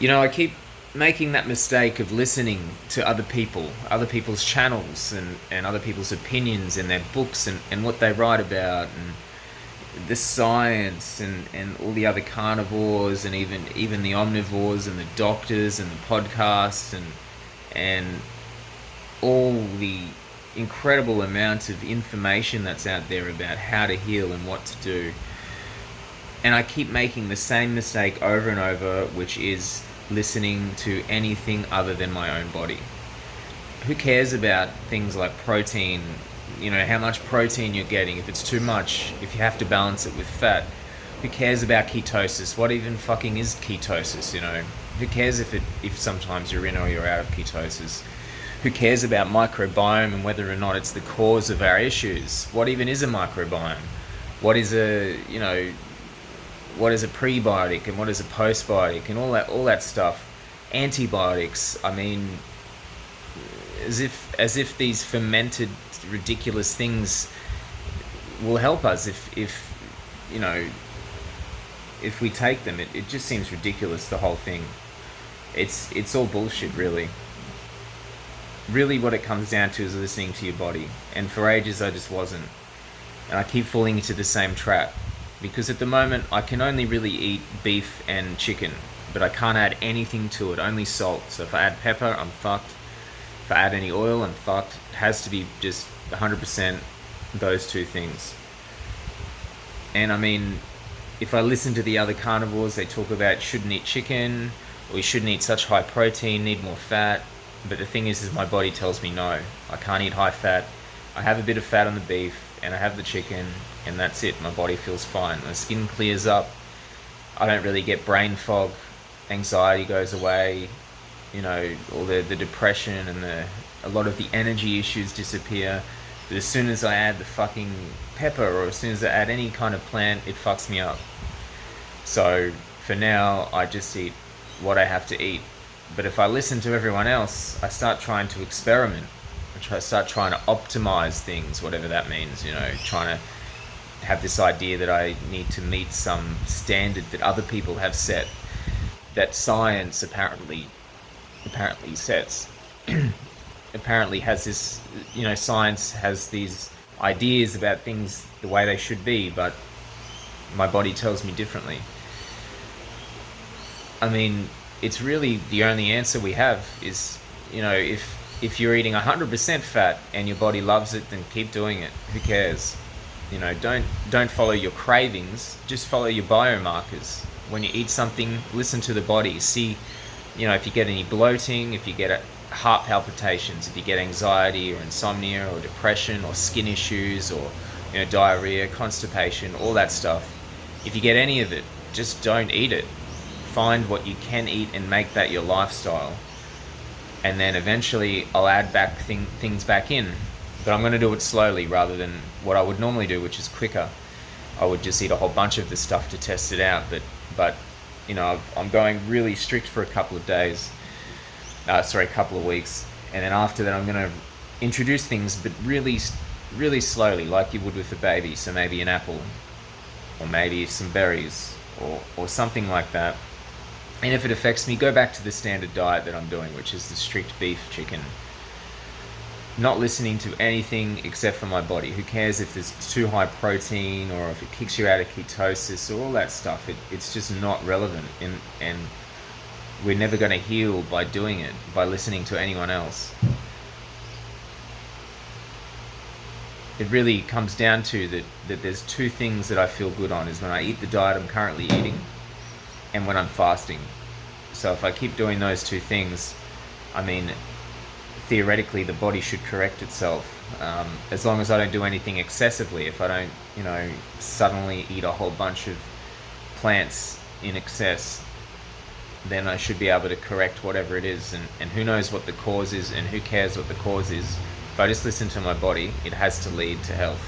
I keep making that mistake of listening to other people, other people's channels, and other people's opinions and their books, and what they write about, and the science, and all the other carnivores, and even the omnivores, and the doctors, and the podcasts, and all the incredible amount of information that's out there about how to heal and what to do. And I keep making the same mistake over and over, which is listening to anything other than my own body. Who cares about things like protein, how much protein you're getting, if it's too much, if you have to balance it with fat? Who cares about ketosis? What even fucking is ketosis, Who cares if sometimes you're in or you're out of ketosis? Who cares about microbiome and whether or not it's the cause of our issues? What even is a microbiome? What is what is a prebiotic and what is a postbiotic and all that stuff? Antibiotics. I mean, as if these fermented ridiculous things will help us if we take them. It just seems ridiculous, the whole thing. It's all bullshit, really. Really what it comes down to is listening to your body. And for ages I just wasn't. And I keep falling into the same trap. Because at the moment I can only really eat beef and chicken, but I can't add anything to it, only salt. So if I add pepper, I'm fucked. If I add any oil, I'm fucked. It has to be just 100% those two things. And I mean, if I listen to the other carnivores, they talk about shouldn't eat chicken, or you shouldn't eat such high protein, need more fat. But the thing is my body tells me no. I can't eat high fat. I have a bit of fat on the beef, and I have the chicken, and that's it. My body feels fine. My skin clears up. I don't really get brain fog. Anxiety goes away. All the depression and a lot of the energy issues disappear. But as soon as I add the fucking pepper, or as soon as I add any kind of plant, it fucks me up. So for now, I just eat what I have to eat. But if I listen to everyone else, I start trying to experiment. I start trying to optimize things, whatever that means, trying to have this idea that I need to meet some standard that other people have set, that science apparently sets. Apparently has this, science has these ideas about things the way they should be, but my body tells me differently. I mean, it's really the only answer we have is, if you're eating 100% fat and your body loves it, then keep doing it. Who cares? Don't follow your cravings, just follow your biomarkers. When you eat something, listen to the body. See, if you get any bloating, if you get heart palpitations, if you get anxiety or insomnia or depression or skin issues or diarrhea, constipation, all that stuff. If you get any of it, just don't eat it. Find what you can eat and make that your lifestyle. And then eventually I'll add back things back in. But I'm going to do it slowly rather than what I would normally do, which is quicker. I would just eat a whole bunch of this stuff to test it out. But I'm going really strict for a couple of days. A couple of weeks. And then after that I'm going to introduce things, but really, really slowly, like you would with a baby. So maybe an apple, or maybe some berries, or something like that. And if it affects me, go back to the standard diet that I'm doing, which is the strict beef, chicken. Not listening to anything except for my body. Who cares if there's too high protein or if it kicks you out of ketosis or all that stuff. It's just not relevant. And we're never going to heal by doing it, by listening to anyone else. It really comes down to that there's two things that I feel good on, is when I eat the diet I'm currently eating and when I'm fasting. So if I keep doing those two things, I mean, theoretically the body should correct itself, as long as I don't do anything excessively. If I don't suddenly eat a whole bunch of plants in excess, then I should be able to correct whatever it is. And who knows what the cause is, and who cares what the cause is. If I just listen to my body, it has to lead to health.